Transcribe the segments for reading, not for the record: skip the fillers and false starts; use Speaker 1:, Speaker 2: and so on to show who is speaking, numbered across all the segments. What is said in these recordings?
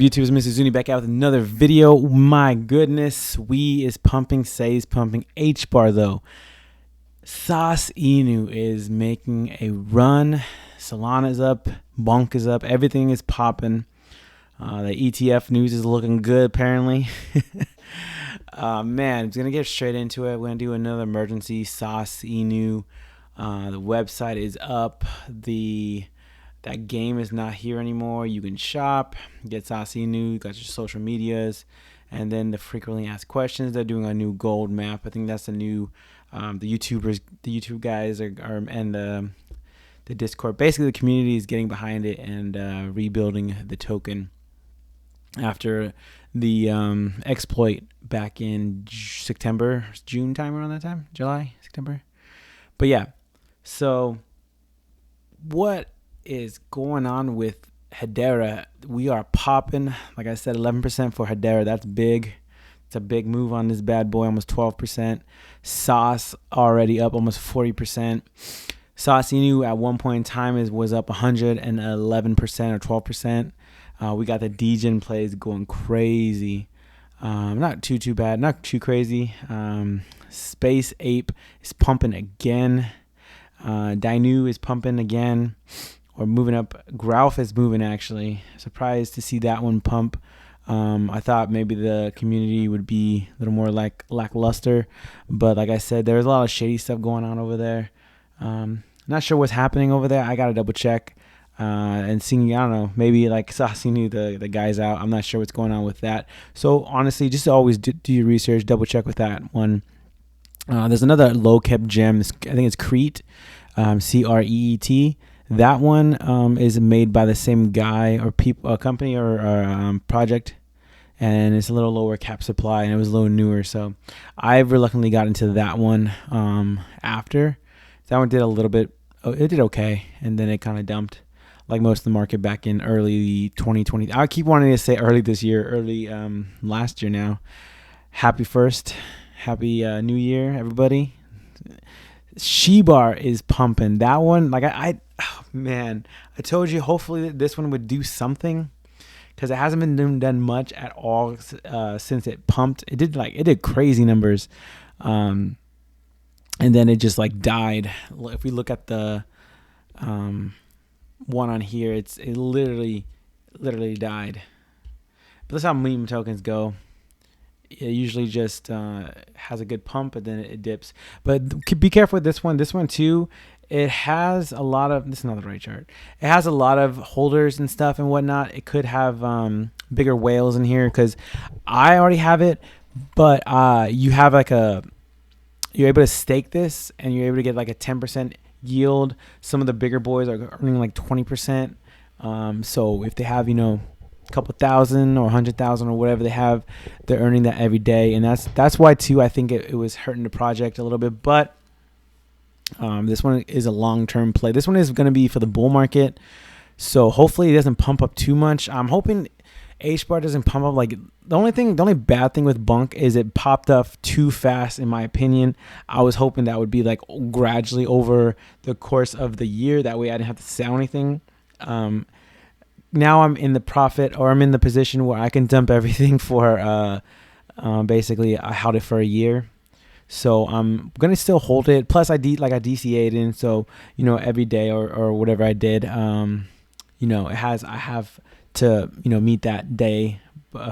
Speaker 1: YouTube is Mr. Zuni back out with another video. My goodness, we is pumping, Say's pumping. H-bar though. Sauce Inu is making a run. Solana is up, Bonk is up, everything is popping. The ETF news is looking good apparently. Man, I'm gonna get straight into it. We're gonna do another emergency Sauce Inu. The website is up. That game is not here anymore. You can shop, get Sauce Inu, got your social medias, and then the frequently asked questions. They're doing a new gold map. I think that's the new the YouTube guys and the Discord. Basically, the community is getting behind it and rebuilding the token after the exploit back in June time, around that time, July, September. But yeah, so what is going on with Hedera? We are popping. Like I said, 11% for Hedera. That's big. It's a big move on this bad boy, almost 12%. Sauce already up almost 40%. Sauce Inu at one point in time was up 111% or 12%. We got the degen plays going crazy. Not too bad, not too crazy. Space Ape is pumping again. INU is pumping again, or moving up. Growth is moving actually. Surprised to see that one pump. I thought maybe the community would be a little more lackluster, but like I said, there's a lot of shady stuff going on over there. Not sure what's happening over there. I gotta double check and seeing, I don't know, maybe like Sauce Inu, the guy's out. I'm not sure what's going on with that. So honestly, just always do your research, double check with that one. There's another low kept gem. I think it's Crete, CREET. That one is made by the same guy or company or project, and it's a little lower cap supply, and it was a little newer. So I reluctantly got into that one after. That one did a little bit. It did okay, and then it kind of dumped, like most of the market back in early 2020. I keep wanting to say early this year, early last year now. Happy New Year, everybody. Shebar is pumping. That one, like oh man, I told you, hopefully this one would do something, because it hasn't been done much at all since it pumped. It did crazy numbers, and then it just like died. If we look at the one on here, it literally died. But that's how meme tokens go. It usually just has a good pump, but then it dips. But be careful with this one. This one too, it has a lot of, this is not the right chart. It has a lot of holders and stuff and whatnot. It could have bigger whales in here, because I already have it, but you have you're able to stake this, and you're able to get like a 10% yield. Some of the bigger boys are earning like 20%. So if they have, couple thousand or 100,000 or whatever they have, they're earning that every day, and that's why too I think it was hurting the project a little bit. But this one is a long-term play. This one is going to be for the bull market, so hopefully it doesn't pump up too much. I'm hoping H-bar doesn't pump up. Like the only bad thing with Bunk is it popped up too fast, in my opinion. I was hoping that would be like gradually over the course of the year, that way I didn't have to sell anything. Now I'm in the profit, or I'm in the position where I can dump everything for basically I held it for a year. So I'm going to still hold it. Plus I DCA'd in, so every day or whatever I did, I have to meet that day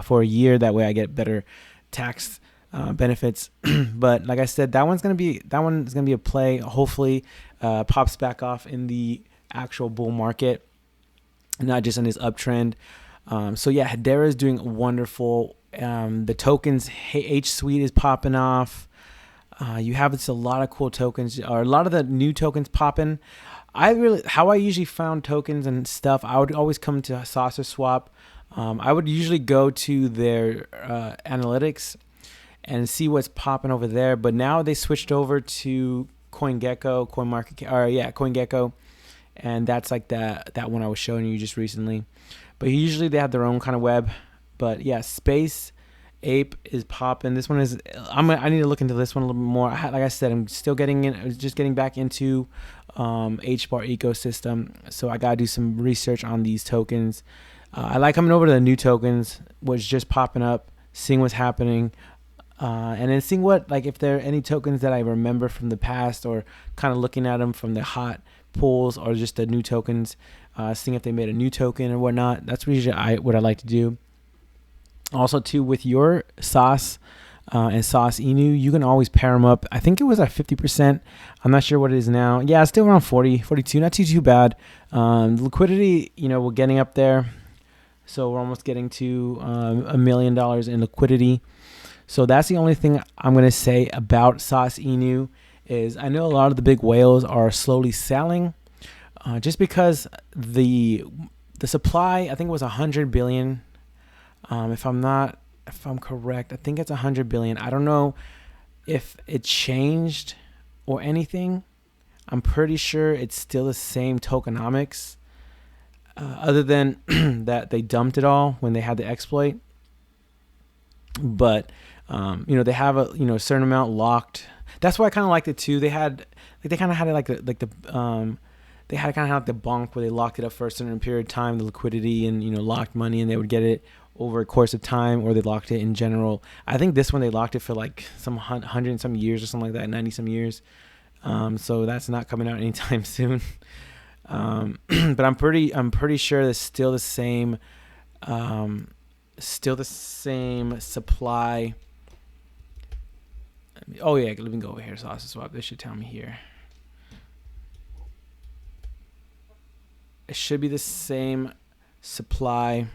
Speaker 1: for a year. That way I get better tax benefits. But like I said, that one's going to be a play. Hopefully pops back off in the actual bull market, not just in this uptrend. So yeah, Hedera is doing wonderful. The tokens, H Suite is popping off. You have a lot of cool tokens, or a lot of the new tokens popping. How I usually found tokens and stuff, I would always come to Saucer Swap. I would usually go to their analytics and see what's popping over there. But now they switched over to CoinGecko, and that's like that one I was showing you just recently. But usually they have their own kind of web. But yeah, Space Ape is popping. This one is, I need to look into this one a little bit more. Like I said, I'm still getting back into Hedera Ecosystem, so I gotta do some research on these tokens. I like coming over to the new tokens, what's just popping up, seeing what's happening, and then seeing what, like, if there are any tokens that I remember from the past, or kind of looking at them from the hot pools or just the new tokens, seeing if they made a new token or whatnot. That's what I like to do. Also, too, with your sauce and sauce INU, you can always pair them up. I think it was at 50%. I'm not sure what it is now. Yeah, it's still around 40, 42. Not too bad. Liquidity, we're getting up there. So we're almost getting to $1 million in liquidity. So that's the only thing I'm going to say about sauce INU is I know a lot of the big whales are slowly selling just because the supply, I think it was 100 billion. If I'm correct, I think it's 100 billion. I don't know if it changed or anything. I'm pretty sure it's still the same tokenomics, other than that they dumped it all when they had the exploit. But they have a certain amount locked. That's why I kind of liked it too. They kind of had it like the they had kind of like the bonk where they locked it up for a certain period of time, the liquidity, and locked money, and they would get it over a course of time, or they locked it in general. I think this one they locked it for like some 100 and some years or something like that, 90 some years. So that's not coming out anytime soon. But I'm pretty sure it's still the same supply. Oh yeah, let me go over here. Sauce swap. This should tell me here. It should be the same supply.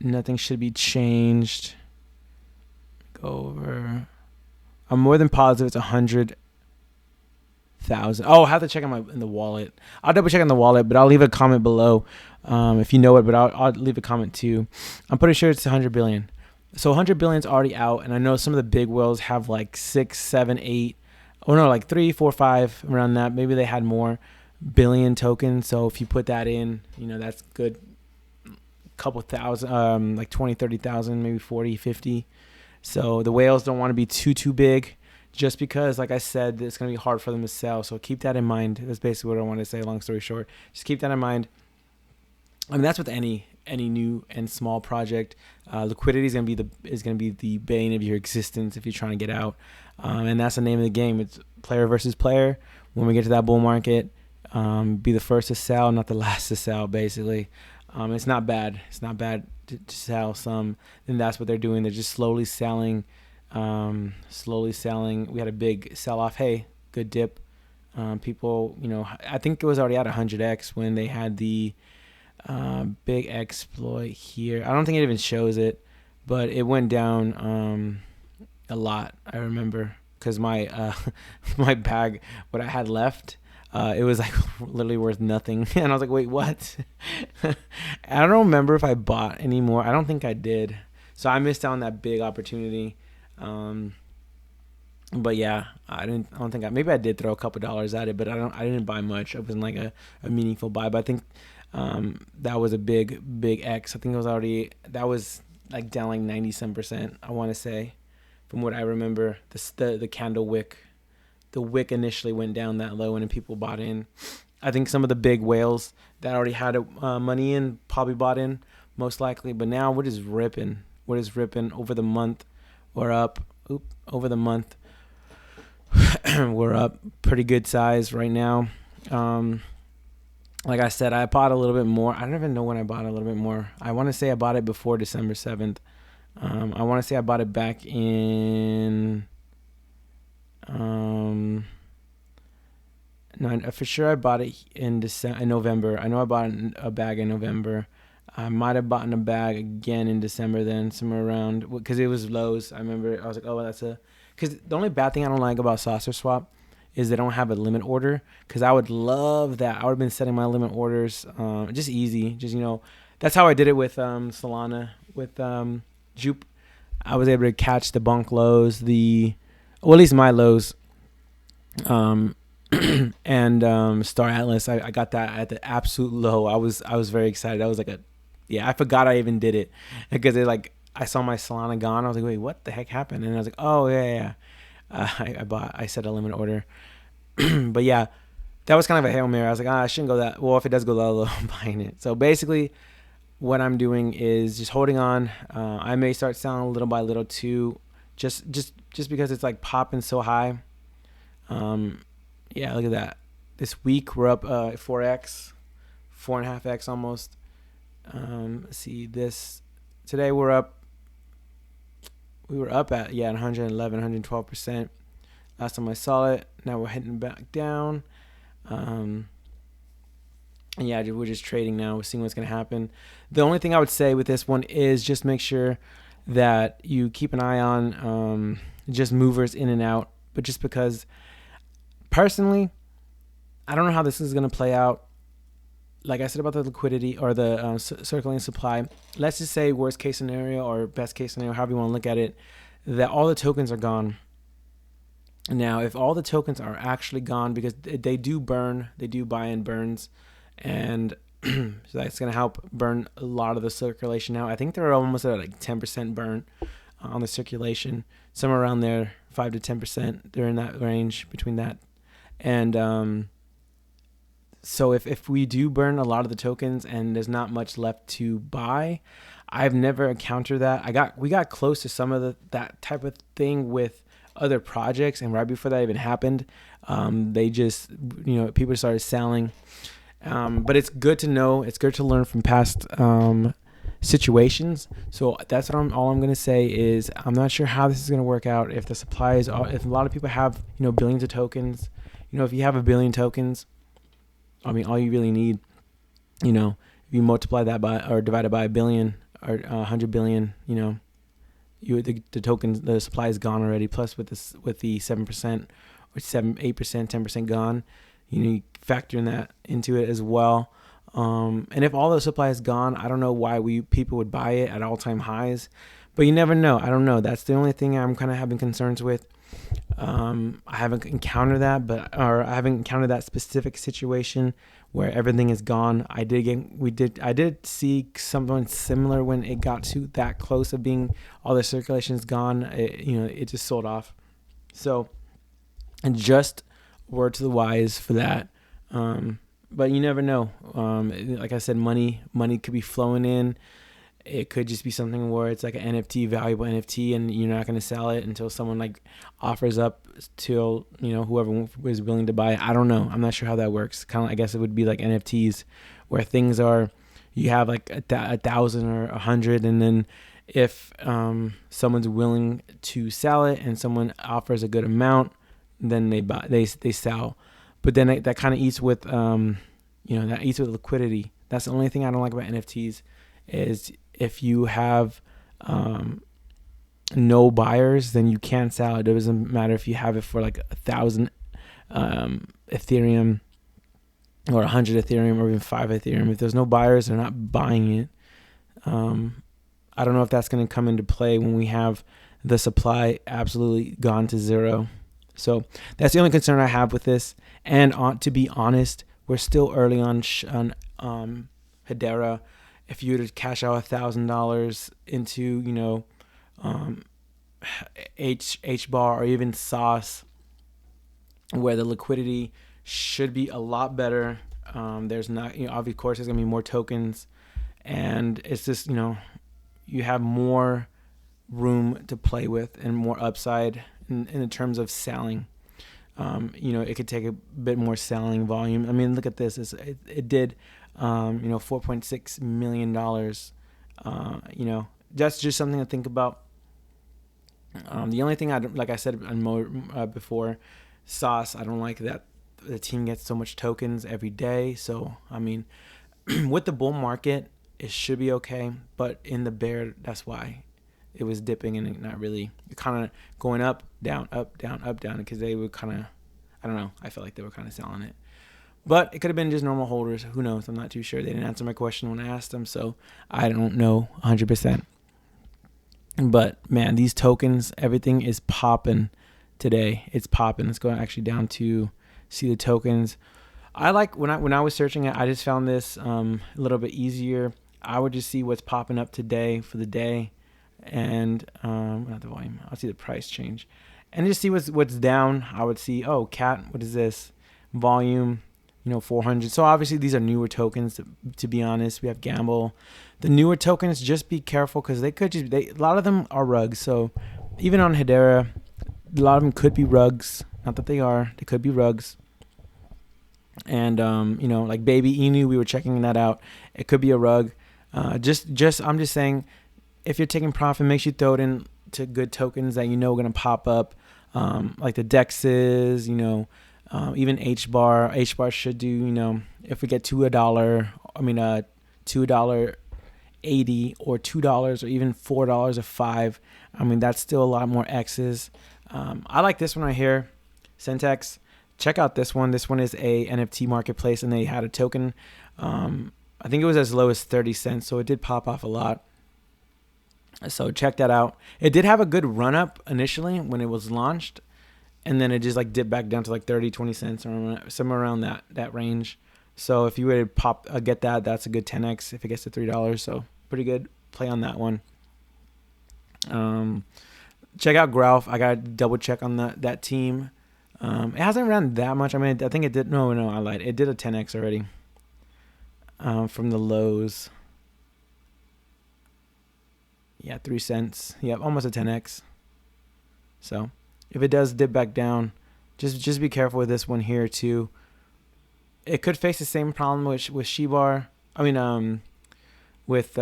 Speaker 1: Nothing should be changed. Go over. I'm more than positive it's 100,000. Oh, I have to check in the wallet. I'll double check in the wallet, but I'll leave a comment below if you know it. But I'll leave a comment too. I'm pretty sure it's 100 billion. So 100 billion is already out, and I know some of the big whales have like 6, 7, 8. Oh no, like 3, 4, 5 around that. Maybe they had more billion tokens. So if you put that in, that's good. Couple thousand, like 20, 30,000, maybe 40, 50. So the whales don't want to be too big, just because, like I said, it's going to be hard for them to sell. So keep that in mind. That's basically what I want to say. Long story short, just keep that in mind. I mean, that's with any new and small project. Liquidity is going to be the bane of your existence if you're trying to get out. And that's the name of the game. It's player versus player. When we get to that bull market, be the first to sell, not the last to sell, basically. It's not bad. It's not bad to sell some. And that's what they're doing. They're just slowly selling. We had a big sell-off. Hey, good dip. People, I think it was already at 100x when they had the big exploit here. I don't think it even shows it, but it went down a lot. I remember because my my bag, what I had left, it was like literally worth nothing. And I was like, wait, what? I don't remember if I bought anymore. I don't think I did. So I missed out on that big opportunity. But yeah, maybe I did throw a couple dollars at it, but I didn't buy much. It wasn't like a meaningful buy, but I think, that was a big X. I think that was like down like 90% I want to say, from what I remember. The candle wick. The wick initially went down that low, and then people bought in. I think some of the big whales that already had money in probably bought in, most likely. But now, what is ripping over the month? We're up. Over the month, we're up pretty good size right now. Like I said, I bought a little bit more. I don't even know when I bought a little bit more. I want to say I bought it before December 7th. I want to say I bought it back in... No, for sure I bought it in November. I know I bought a bag in November. I might have bought a bag again in December then, somewhere around, because it was lows. I remember I was like, oh, because the only bad thing I don't like about Saucer Swap is they don't have a limit order, because I would love that. I would have been setting my limit orders just easy. Just, that's how I did it with Solana, with Jupe. I was able to catch the bunk lows, at least my lows, and Star Atlas. I got that at the absolute low. I was very excited. I was like I forgot I even did it, because I saw my Solana gone. I was like, wait, what the heck happened? And I was like, oh yeah. I set a limit order. But yeah, that was kind of a Hail Mary. I was like, I shouldn't go that. Well, if it does go that low, I'm buying it. So basically, what I'm doing is just holding on. I may start selling little by little too, just because it's like popping so high. Yeah, look at that. This week we're up 4x, 4.5x almost. Let's see this. Today we were up at 111, 112%. Last time I saw it. Now we're heading back down. And yeah, we're just trading now. We're seeing what's going to happen. The only thing I would say with this one is just make sure that you keep an eye on just movers in and out. But just because, personally, I don't know how this is going to play out. Like I said about the liquidity or the circulating supply, let's just say worst case scenario or best case scenario, however you want to look at it, that all the tokens are gone. Now, if all the tokens are actually gone, because they do burn, they do buy in burns, and so that's going to help burn a lot of the circulation out. I think they're almost at like 10% burn on the circulation, somewhere around there, 5 to 10%. They're in that range between that. And so if we do burn a lot of the tokens and there's not much left to buy, I've never encountered that. We got close to some of that type of thing with other projects, and right before that even happened, they just, people started selling. But it's good to know. It's good to learn from past situations. So that's what all I'm going to say is I'm not sure how this is going to work out. If the supply is, if a lot of people have, billions of tokens, if you have 1 billion tokens, I mean, all you really need, if you multiply that by or divide it by 1 billion or 100 billion, the tokens, the supply is gone already. Plus with the 7% or 8%, 10% gone, you factor in that into it as well. And if all the supply is gone, I don't know why people would buy it at all-time highs, but you never know. I don't know. That's the only thing I'm kind of having concerns with. I haven't encountered that, I haven't encountered that specific situation where everything is gone. I did see something similar when it got to that close of being all the circulation is gone. It just sold off. So, and just word to the wise for that. But you never know. Like I said, money could be flowing in. It could just be something where it's like an NFT, valuable NFT, and you're not going to sell it until someone like offers up till, whoever is willing to buy it. I don't know. I'm not sure how that works. Kind of, I guess it would be like NFTs where things are, you have like 1,000 or 100, and then if someone's willing to sell it and someone offers a good amount, then they sell. But then that kind of eats with, that eats with liquidity. That's the only thing I don't like about NFTs is if you have no buyers, then you can't sell it. It doesn't matter if you have it for like 1,000 Ethereum or 100 Ethereum or even 5 Ethereum. If there's no buyers, they're not buying it. I don't know if that's going to come into play when we have the supply absolutely gone to zero. So that's the only concern I have with this. And to be honest, we're still early on Hedera. If you were to cash out $1,000 into, H bar or even sauce, where the liquidity should be a lot better. There's not, of course, there's gonna be more tokens, and it's just, you have more room to play with and more upside in terms of selling. It could take a bit more selling volume. I mean, look at this. It did, $4.6 million. That's just something to think about. The only thing like I said before, sauce, I don't like that the team gets so much tokens every day. So, I mean, with the bull market, it should be okay. But in the bear, that's why it was dipping and not really kind of going up, down, because they were kind of, I don't know, I felt like they were kind of selling it. But it could have been just normal holders. Who knows? I'm not too sure. They didn't answer my question when I asked them, so I don't know 100%. But, man, these tokens, everything is popping today. It's popping. Let's go actually down to see the tokens. I like when I was searching it, I just found this a little bit easier. I would just see what's popping up today for the day, and not the volume. I'll see the price change, and just see what's down. I would see, CAT. What is this? Volume. 400. So obviously these are newer tokens. To be honest, we have Gamble. The newer tokens, just be careful because they could a lot of them are rugs. So even on Hedera, a lot of them could be rugs. Not that they are. They could be rugs. And like Baby INU, we were checking that out. It could be a rug. I'm just saying, if you're taking profit, make sure you throw it in to good tokens that are gonna pop up, like the Dexes, even H bar. H bar should do, if we get to $2.80 or $2 or even $4 or $5. That's still a lot more X's. I like this one right here, Syntax. Check out this one. This one is a NFT marketplace, and they had a token. I think it was as low as 30 cents, so it did pop off a lot. So check that out. It did have a good run up initially when it was launched, and then it just like dipped back down to like 30, 20 cents or somewhere around that range. So if you were to get that, that's a good 10x if it gets to $3. So pretty good play on that one. Check out Growth. I got to double check on that team. It hasn't ran that much. I think it did. No, I lied. It did a 10x already from the lows. Yeah, 3 cents. Yep, almost a 10x. So if it does dip back down, just be careful with this one here too. It could face the same problem with Shibar. With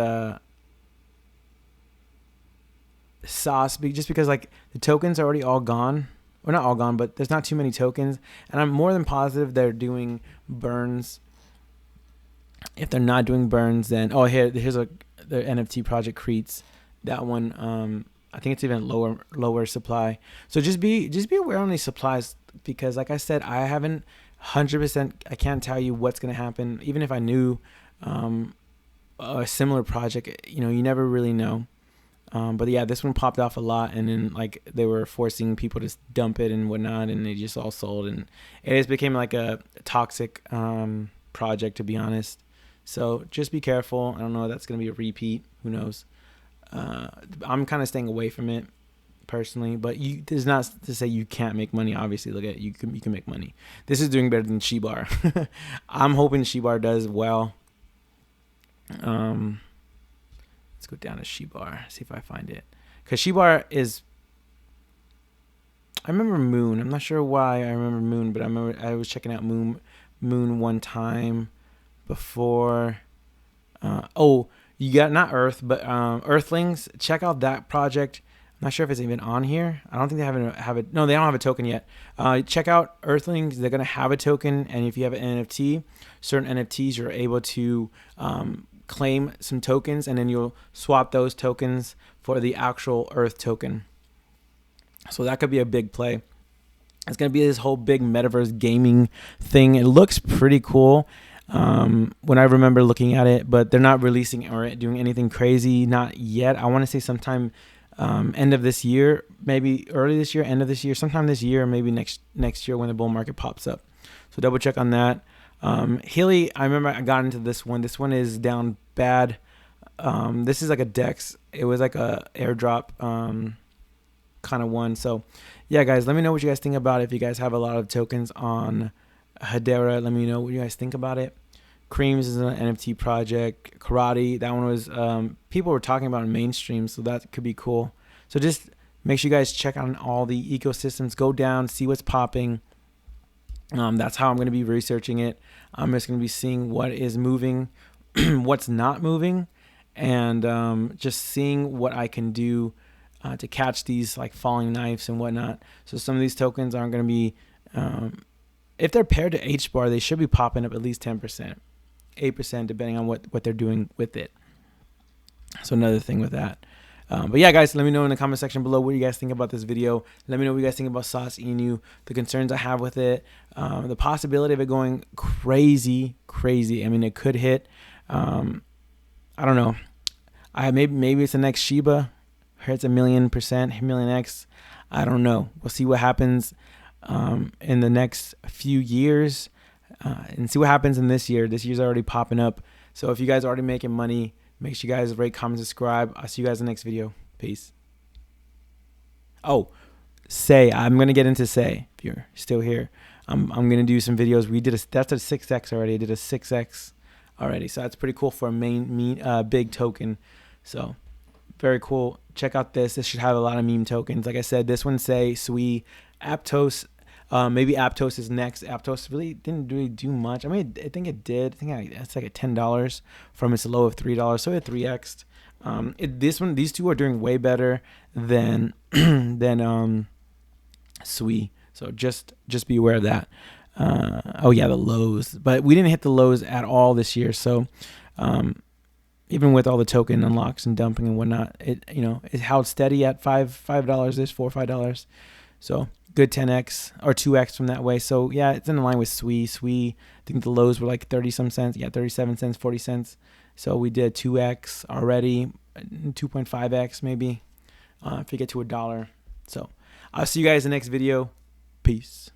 Speaker 1: Sauce, just because like the tokens are already all gone. Well, not all gone, but there's not too many tokens, and I'm more than positive they're doing burns. If they're not doing burns, then here's the NFT project Cretes. That one, I think it's even lower supply. So just be aware on these supplies, because like I said, I haven't 100%. I can't tell you what's gonna happen. Even if I knew a similar project, you never really know. But yeah, this one popped off a lot, and then like they were forcing people to dump it and whatnot, and they just all sold, and it just became like a toxic project, to be honest. So just be careful. I don't know if that's gonna be a repeat. Who knows? I'm kind of staying away from it personally, but there's not to say you can't make money. Obviously, look at it, you can make money. This is doing better than Shibar. I'm hoping Shibar does well. Let's go down to Shibar, see if I find it. Because Shibar is... I remember Moon. I'm not sure why I remember Moon, but I remember I was checking out Moon one time before. You got not Earth, but Earthlings. Check out that project. I'm not sure if it's even on here. I don't think they have it. No, they don't have a token yet. Check out Earthlings. They're going to have a token, and if you have an NFT, certain NFTs, you're able to... claim some tokens, and then you'll swap those tokens for the actual Earth token. So that could be a big play. It's going to be this whole big metaverse gaming thing. It looks pretty cool when I remember looking at it, but they're not releasing or doing anything crazy, not yet. I want to say sometime end of this year, maybe early this year, end of this year, sometime this year, maybe next year when the bull market pops up. So double check on that. Healy, I remember I got into this one. This one is down bad. This is like a Dex. It was like a airdrop kind of one. So yeah, guys, let me know what you guys think about it. If you guys have a lot of tokens on Hedera, let me know what you guys think about it. Creams is an NFT project. Karate, that one was people were talking about in mainstream, so that could be cool. So just make sure you guys check out all the ecosystems. Go down, see what's popping. That's how I'm going to be researching it. I'm just going to be seeing what is moving, what's not moving, and just seeing what I can do to catch these like falling knives and whatnot. So some of these tokens aren't going to be, if they're paired to H bar, they should be popping up at least 10%, 8%, depending on what they're doing with it. So another thing with that. But yeah, guys, let me know in the comment section below what you guys think about this video. Let me know what you guys think about Sauce INU, the concerns I have with it, the possibility of it going crazy. It could hit. I don't know. Maybe it's the next Shiba. It's 1,000,000%, million X. I don't know. We'll see what happens in the next few years and see what happens in this year. This year's already popping up. So if you guys are already making money, make sure you guys rate, comment, subscribe. I'll see you guys in the next video. Peace. Oh, I'm going to get into Say, if you're still here. I'm gonna do some videos. We did that's a 6x already. I did a 6x already, so that's pretty cool for a big token. So very cool. Check out this. This should have a lot of meme tokens. Like I said, this one say Sui, Aptos. Maybe Aptos is next. Aptos didn't really do much. I mean, I think it did. I think it's like at $10 from its low of $3, so it 3x'd. These two are doing way better than Sui. So just be aware of that. Oh yeah, the lows, but we didn't hit the lows at all this year. So even with all the token unlocks and dumping and whatnot, it held steady at $5 $4 or $5. So good 10x or 2x from that way. So yeah, it's in line with Sui. I think the lows were like 30 some cents. Yeah, 37 cents, 40 cents. So we did 2x already, 2.5x maybe if you get to $1. So I'll see you guys in the next video. Peace.